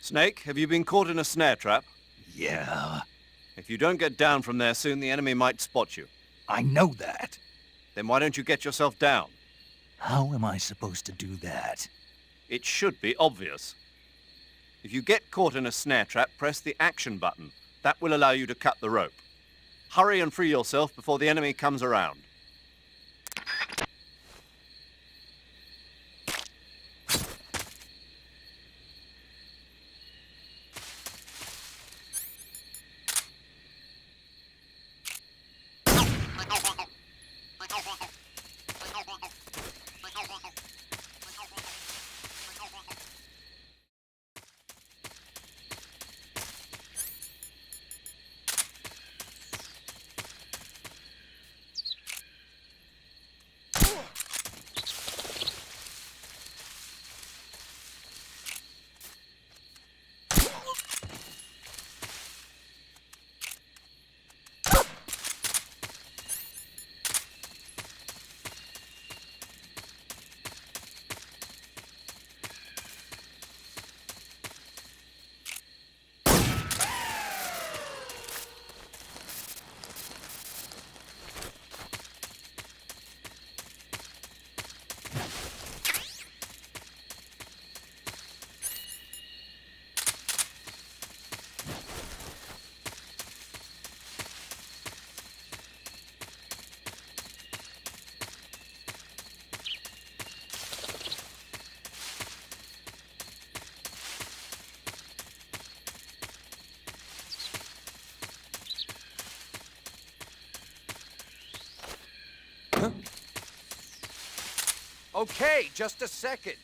Snake, have you been caught in a snare trap? Yeah, If you don't get down from there soon, the enemy might spot you. I know that. Then why don't you get yourself down? How am I supposed to do that? It should be obvious. If you get caught in a snare trap, press the action button. That will allow you to cut the rope. Hurry and free yourself before the enemy comes around. Okay, just a second.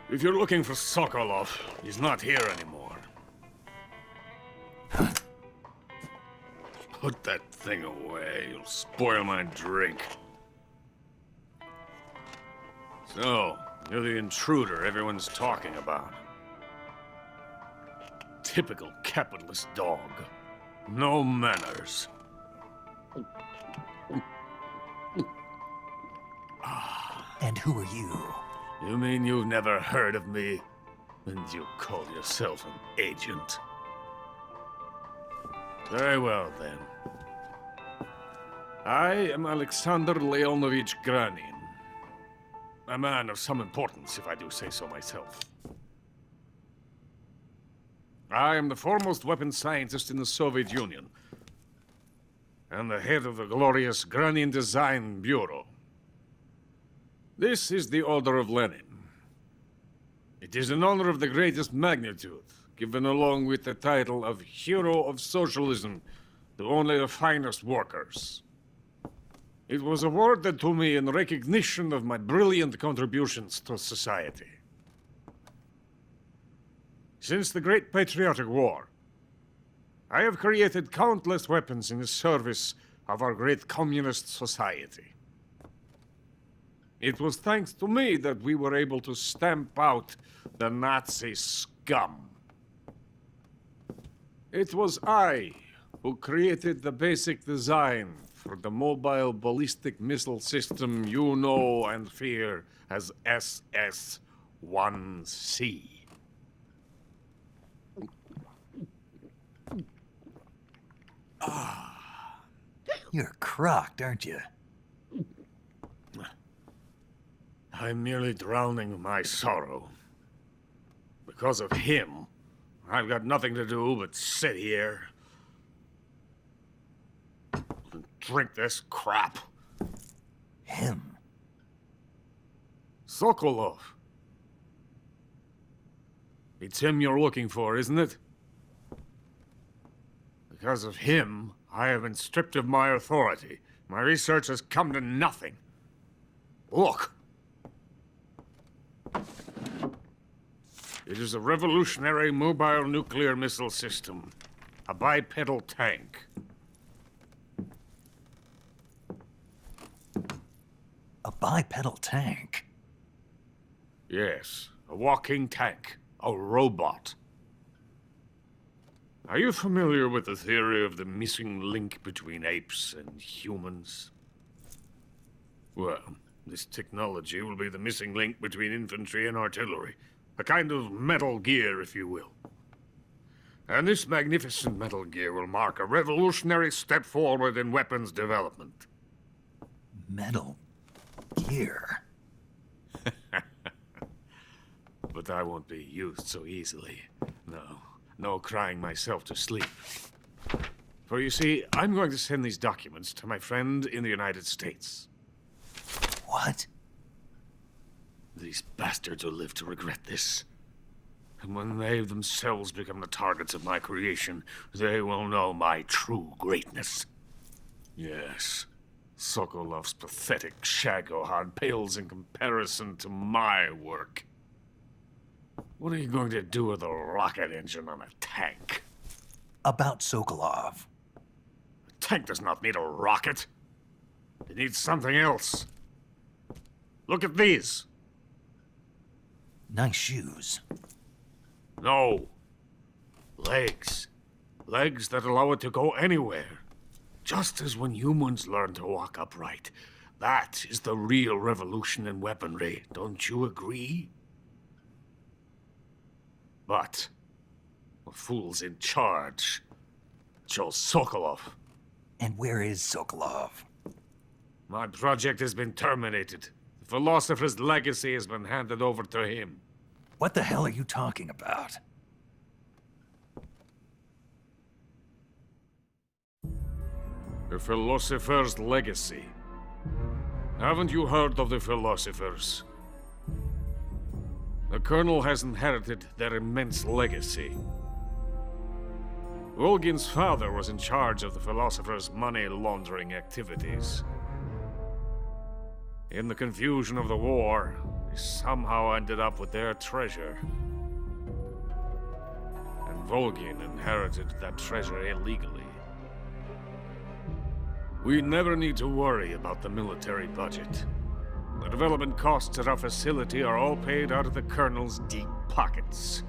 If you're looking for Sokolov, he's not here anymore. Put that thing away. You'll spoil my drink. So, you're the intruder everyone's talking about. Typical capitalist dog. No manners. And who are you? You mean you've never heard of me? And you call yourself an agent? Very well, then. I am Alexander Leonovich Granin. A man of some importance, if I do say so myself. I am the foremost weapons scientist in the Soviet Union, and the head of the glorious Granin Design Bureau. This is the Order of Lenin. It is an honor of the greatest magnitude, given along with the title of Hero of Socialism to only the finest workers. It was awarded to me in recognition of my brilliant contributions to society. Since the Great Patriotic War, I have created countless weapons in the service of our great communist society. It was thanks to me that we were able to stamp out the Nazi scum. It was I who created the basic design for the mobile ballistic missile system you know and fear as SS-1C. You're crocked, aren't you? I'm merely drowning my sorrow. Because of him, I've got nothing to do but sit here and drink this crap. Him? Sokolov. It's him you're looking for, isn't it? Because of him, I have been stripped of my authority. My research has come to nothing. Look. It is a revolutionary mobile nuclear missile system. A bipedal tank. A bipedal tank? Yes, a walking tank. A robot. Are you familiar with the theory of the missing link between apes and humans? Well, this technology will be the missing link between infantry and artillery. A kind of Metal Gear, if you will. And this magnificent Metal Gear will mark a revolutionary step forward in weapons development. Metal Gear? But I won't be used so easily. No crying myself to sleep. For you see, I'm going to send these documents to my friend in the United States. What? These bastards will live to regret this. And when they themselves become the targets of my creation, they will know my true greatness. Yes, Sokolov's pathetic Shagohod pales in comparison to my work. What are you going to do with a rocket engine on a tank? About Sokolov. A tank does not need a rocket. It needs something else. Look at these. Nice shoes. No. Legs. Legs that allow it to go anywhere. Just as when humans learn to walk upright. That is the real revolution in weaponry. Don't you agree? But the fool's in charge. Joe Sokolov. And where is Sokolov? My project has been terminated. The philosopher's legacy has been handed over to him. What the hell are you talking about? The philosopher's legacy. Haven't you heard of the philosophers? The Colonel has inherited their immense legacy. Volgin's father was in charge of the philosophers' money laundering activities. In the confusion of the war, they somehow ended up with their treasure. And Volgin inherited that treasure illegally. We never need to worry about the military budget. The development costs at our facility are all paid out of the Colonel's deep pockets.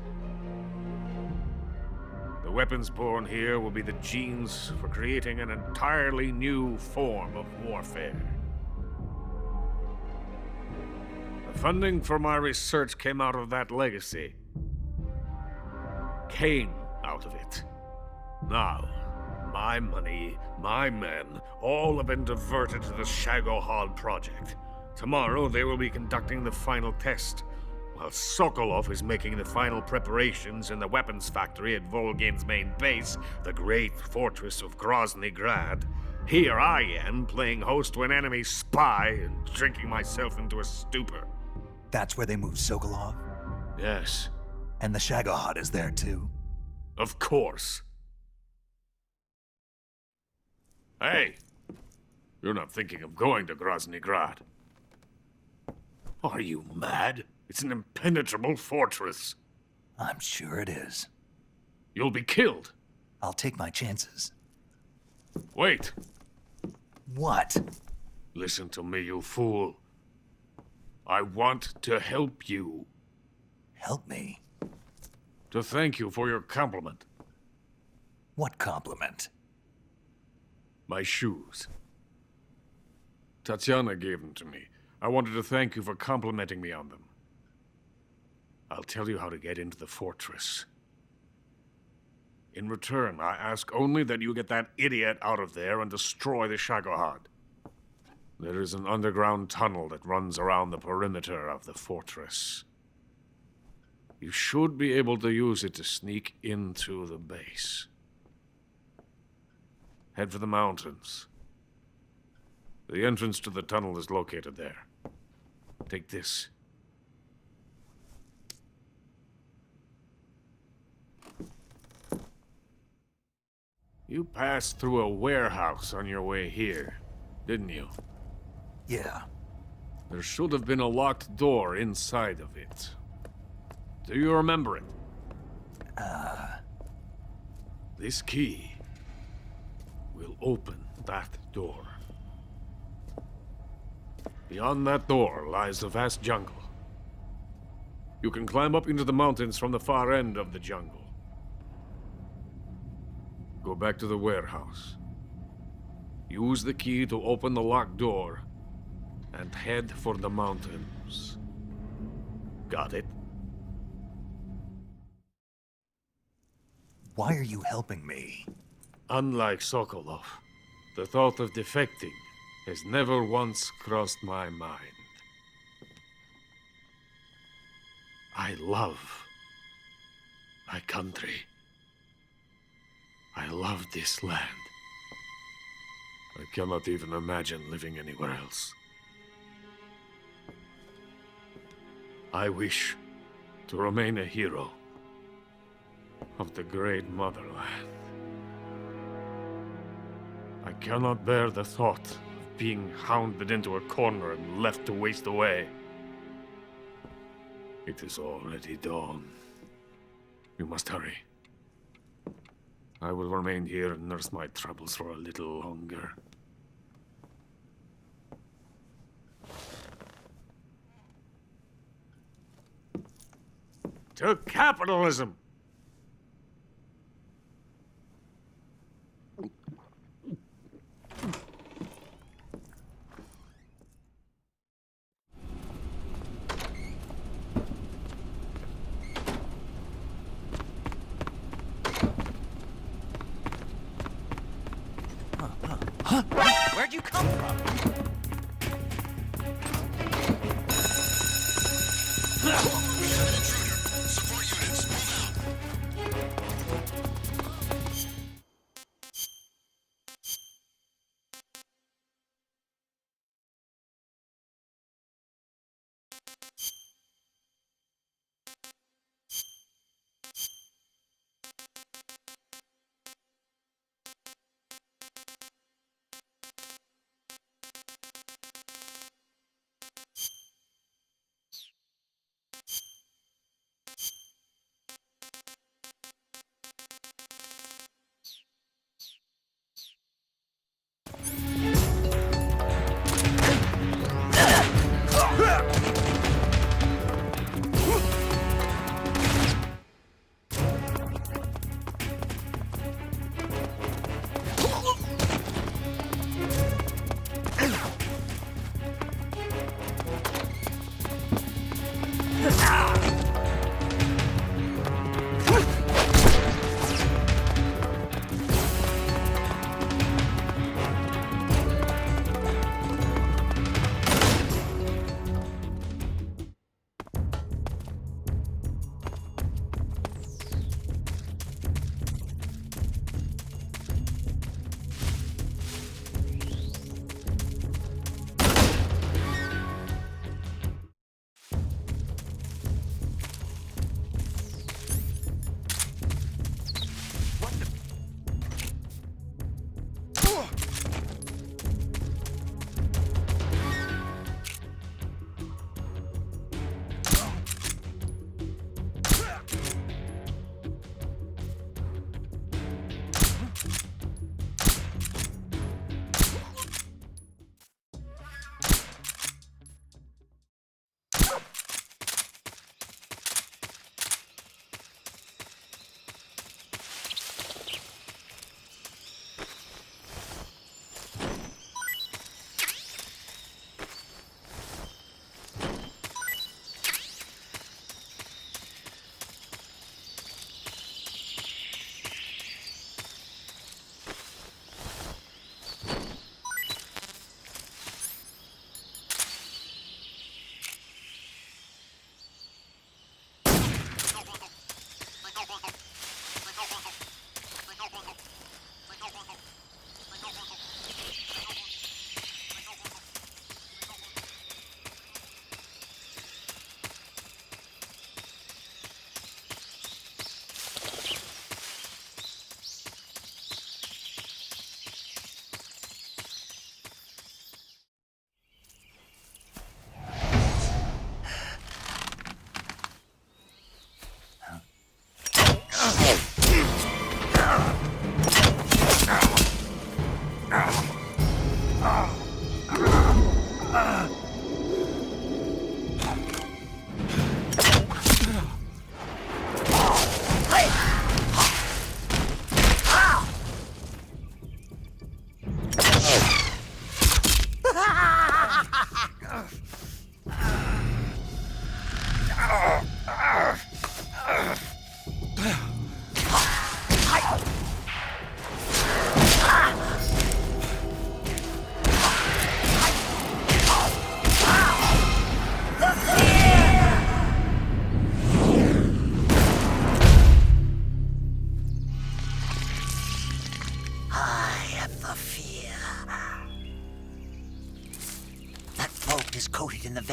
The weapons born here will be the genes for creating an entirely new form of warfare. The funding for my research came out of that legacy. Came out of it. Now, my money, my men, all have been diverted to the Shagohod project. Tomorrow they will be conducting the final test, while Sokolov is making the final preparations in the weapons factory at Volgin's main base, the great fortress of Grozny Grad. Here I am, playing host to an enemy spy and drinking myself into a stupor. That's where they moved Sokolov? Yes, And the Shagohod is there too? of course. Hey! You're not thinking of going to Grozny Grad. Are you mad? It's an impenetrable fortress. I'm sure it is. You'll be killed. I'll take my chances. Wait. What? Listen to me, you fool. I want to help you. Help me? To thank you for your compliment. What compliment? My shoes. Tatiana gave them to me. I wanted to thank you for complimenting me on them. I'll tell you how to get into the fortress. In return, I ask only that you get that idiot out of there and destroy the Shagohod. There is an underground tunnel that runs around the perimeter of the fortress. You should be able to use it to sneak into the base. Head for the mountains. The entrance to the tunnel is located there. Take this. You passed through a warehouse on your way here, didn't you? Yeah. There should have been a locked door inside of it. Do you remember it? This key will open that door. Beyond that door lies the vast jungle. You can climb up into the mountains from the far end of the jungle. Go back to the warehouse. Use the key to open the locked door and head for the mountains. Got it? Why are you helping me? Unlike Sokolov, the thought of defecting has never once crossed my mind. I love my country. I love this land. I cannot even imagine living anywhere else. I wish to remain a hero of the great motherland. I cannot bear the thought of being hounded into a corner and left to waste away. It is already dawn. You must hurry. I will remain here and nurse my troubles for a little longer. To capitalism! Where'd you come from?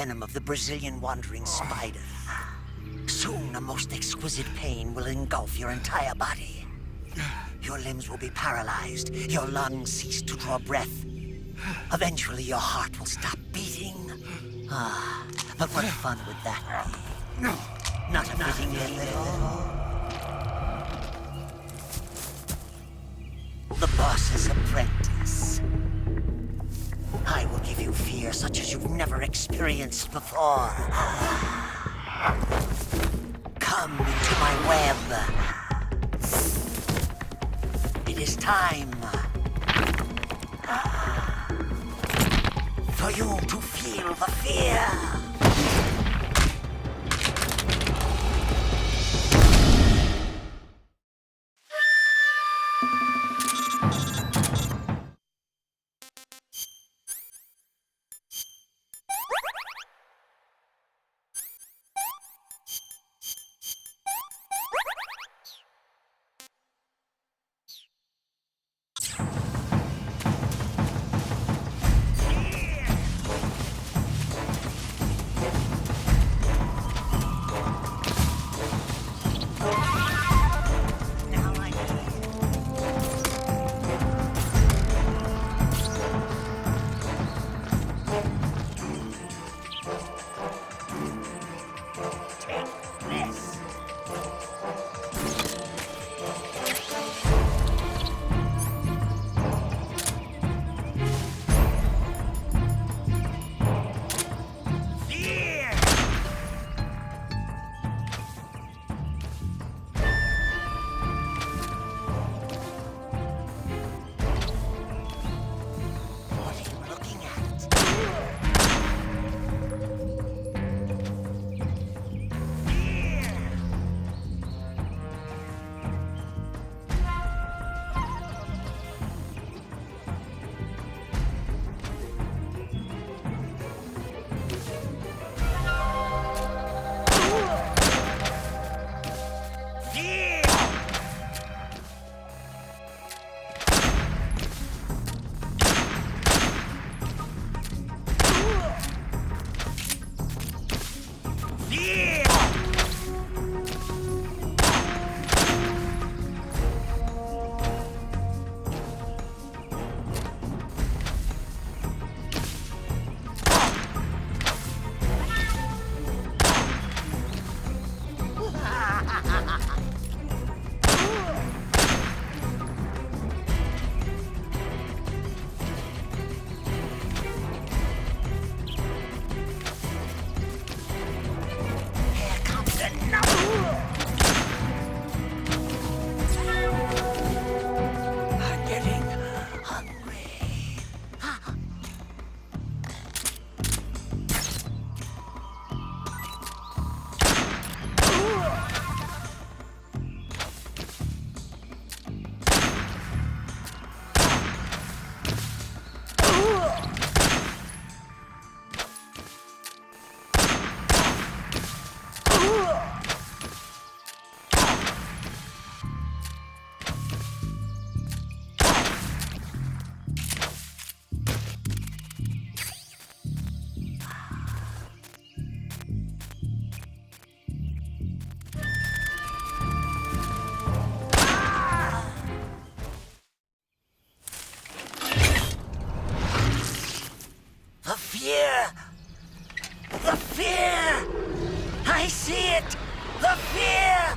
venom of the Brazilian wandering spider. Soon, a most exquisite pain will engulf your entire body. Your limbs will be paralyzed, your lungs cease to draw breath. Eventually, your heart will stop beating. But what fun would that be? Not a fitting end at all. The boss's apprentice. I will give you fear such as you've never experienced before. Come into my web. It is time for you to feel the fear. fear! The fear! I see it! The fear!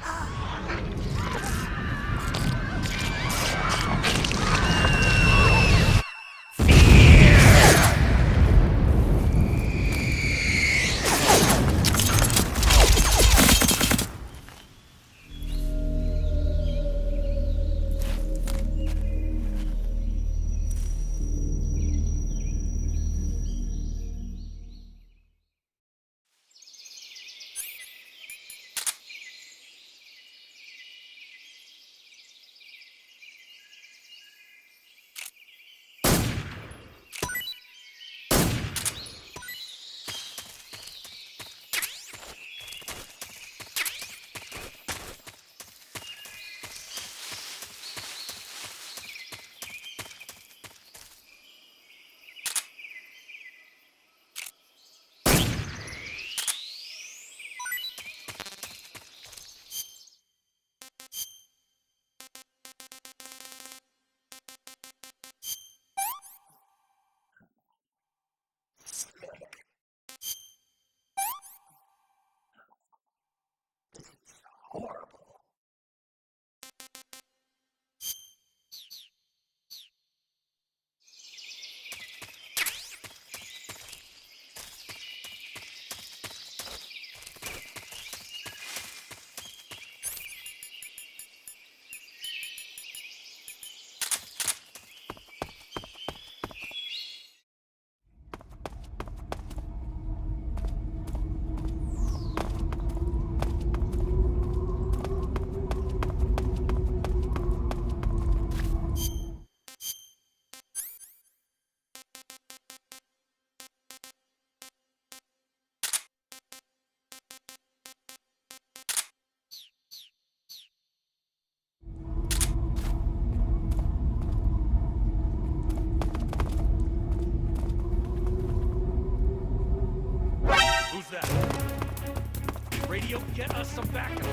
Radio, get us some backup.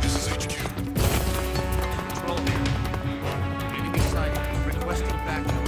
This is HQ. Control here. Enemy sighted. Requesting backup.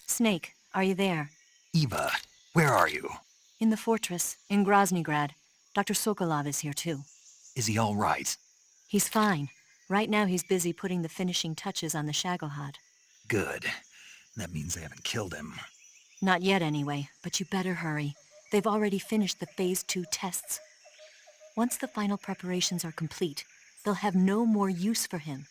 Snake, are you there? Eva, where are you? In the fortress, in Groznygrad. Dr. Sokolov is here too. Is he all right? He's fine. Right now he's busy putting the finishing touches on the Shagohod. Good. That means they haven't killed him. Not yet anyway, but you better hurry. They've already finished the Phase 2 tests. Once the final preparations are complete, they'll have no more use for him.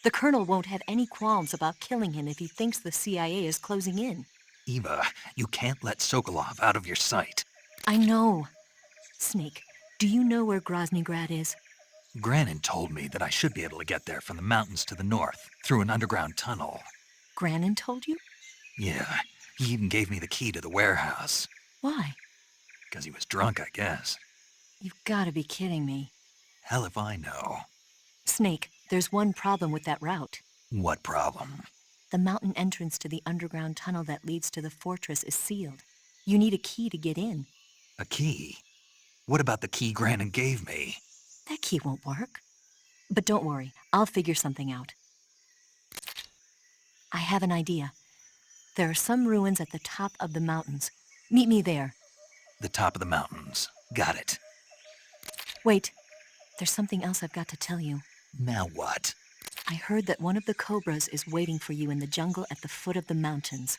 The Colonel won't have any qualms about killing him if he thinks the CIA is closing in. Eva, you can't let Sokolov out of your sight. I know. Snake, do you know where Groznygrad is? Granin told me that I should be able to get there from the mountains to the north, through an underground tunnel. Granin told you? Yeah, he even gave me the key to the warehouse. Why? Because he was drunk, I guess. You've got to be kidding me. Hell if I know. Snake, there's one problem with that route. What problem? The mountain entrance to the underground tunnel that leads to the fortress is sealed. You need a key to get in. A key? What about the key Grannon gave me? That key won't work. But don't worry, I'll figure something out. I have an idea. There are some ruins at the top of the mountains. Meet me there. The top of the mountains. Got it. Wait, there's something else I've got to tell you. Now what? I heard that one of the Cobras is waiting for you in the jungle at the foot of the mountains.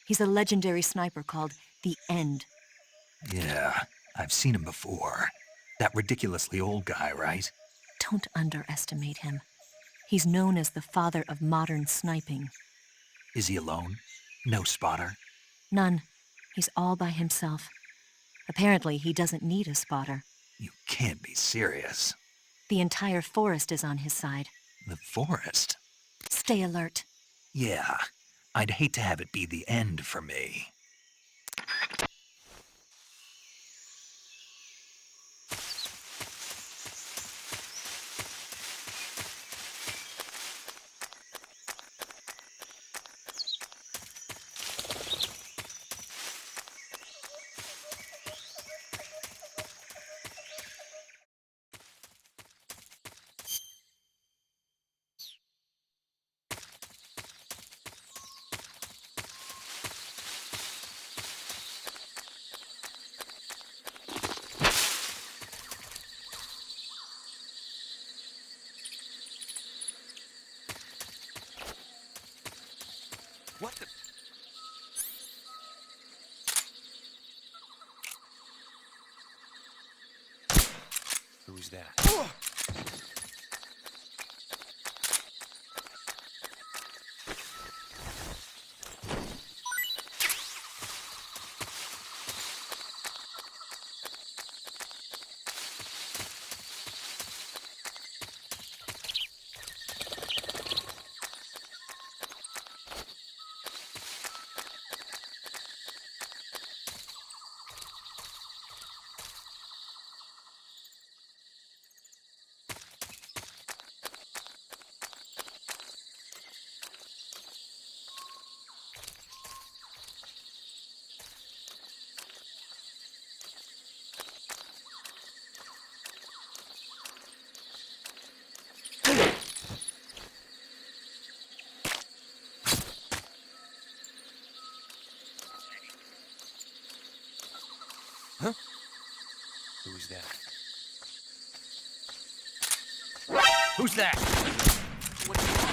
He's a legendary sniper called The End. Yeah, I've seen him before. That ridiculously old guy, right? Don't underestimate him. He's known as the father of modern sniping. Is he alone? No spotter? None. He's all by himself. Apparently, he doesn't need a spotter. You can't be serious. The entire forest is on his side. The forest? Stay alert. Yeah, I'd hate to have it be the end for me. What the... Who's that? Huh? Who's that? Who's that? What's wrong?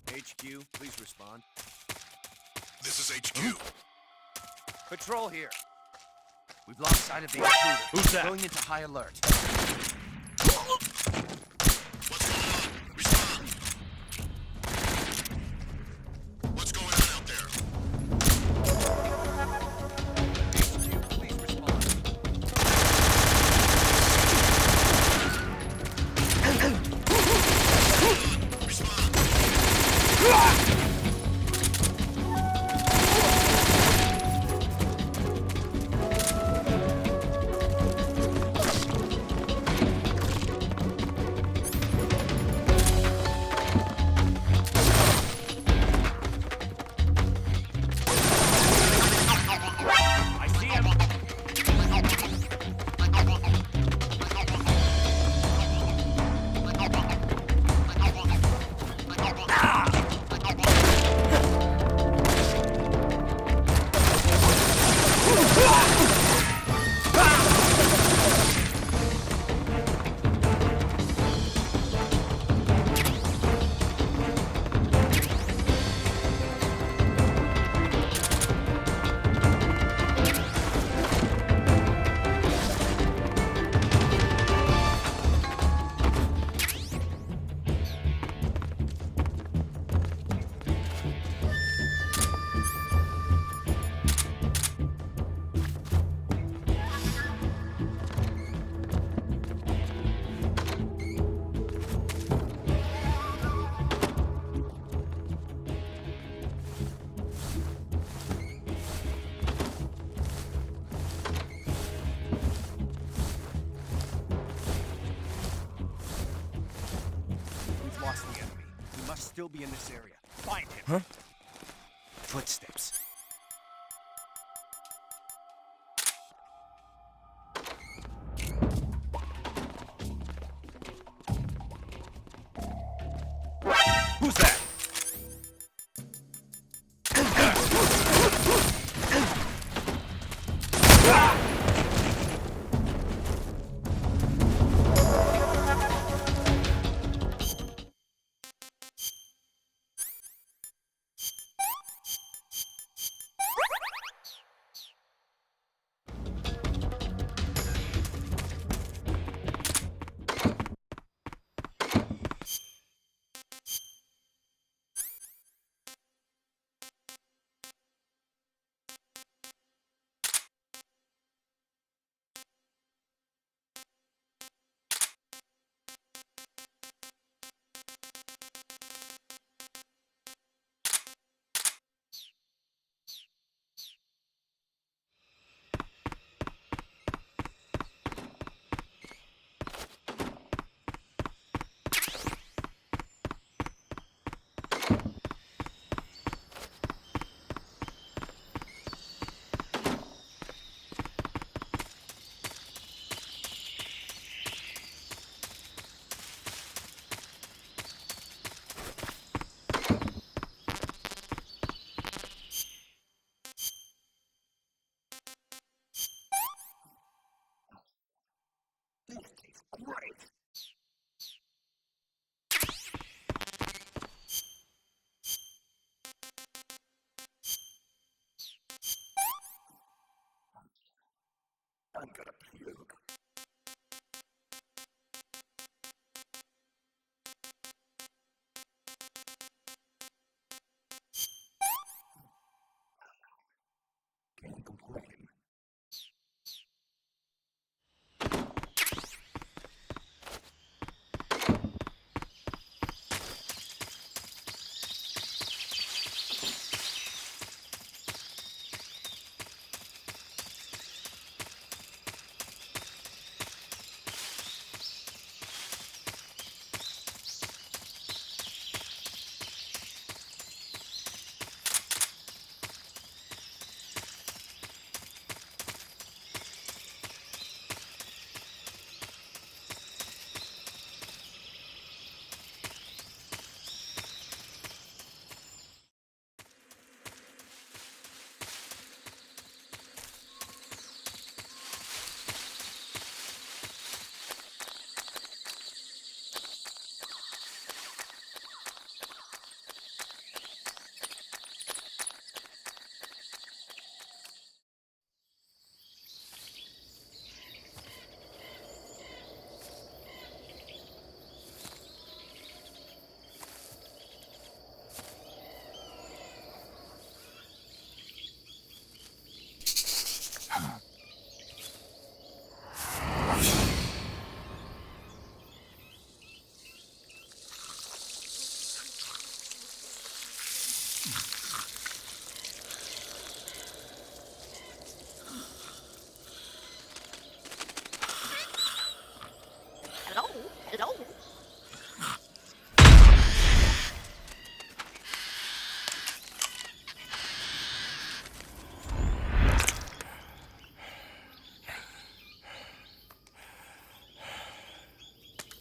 HQ, please respond. This is HQ. Patrol here. We've lost sight of the intruder. Who's that? Going into high alert. What's going on? Respond. What's going on out there? HQ, please respond. Respond. still be in this area. Find him. Huh? Footsteps. Who's that?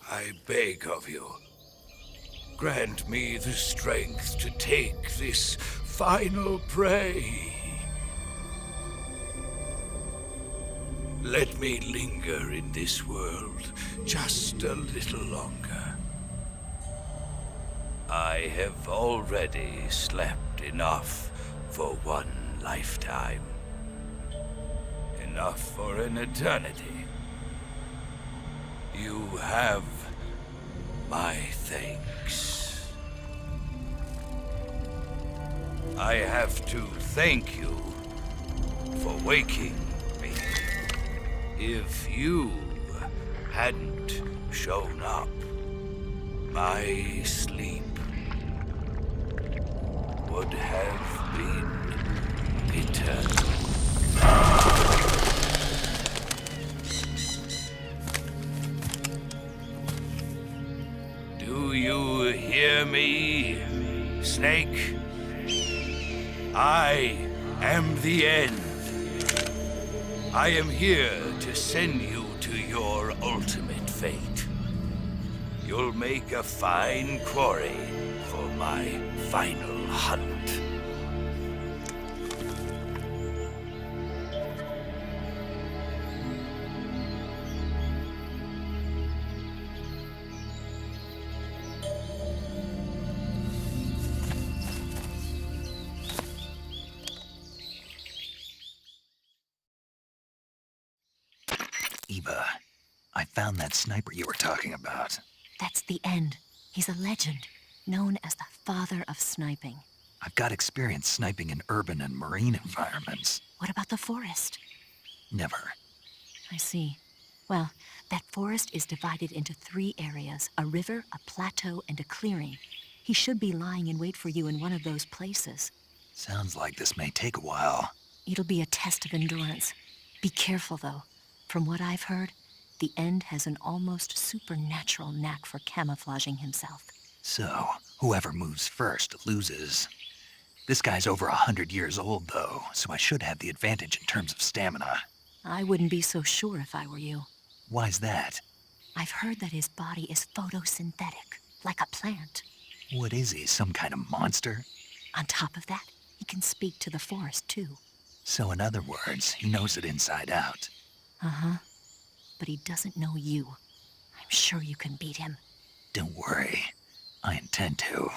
I beg of you, grant me the strength to take this final prey. Let me linger in this world just a little longer. I have already slept enough for one lifetime. Enough for an eternity. You have my thanks. I have to thank you for waking me. If you hadn't shown up, my sleep would have been eternal. Do you hear? Hear me, Snake. I am the end. I am here to send you to your ultimate fate. You'll make a fine quarry for my final hunt. Eva, I found that sniper you were talking about. That's the end. He's a legend, known as the father of sniping. I've got experience sniping in urban and marine environments. What about the forest? Never. I see. Well, that forest is divided into 3 areas, a river, a plateau, and a clearing. He should be lying in wait for you in one of those places. Sounds like this may take a while. It'll be a test of endurance. Be careful, though. From what I've heard, the End has an almost supernatural knack for camouflaging himself. So, whoever moves first loses. This guy's over 100 years old, though, so I should have the advantage in terms of stamina. I wouldn't be so sure if I were you. Why's that? I've heard that his body is photosynthetic, like a plant. What is he, some kind of monster? On top of that, he can speak to the forest, too. So in other words, he knows it inside out. Uh-huh. But he doesn't know you. I'm sure you can beat him. Don't worry. I intend to.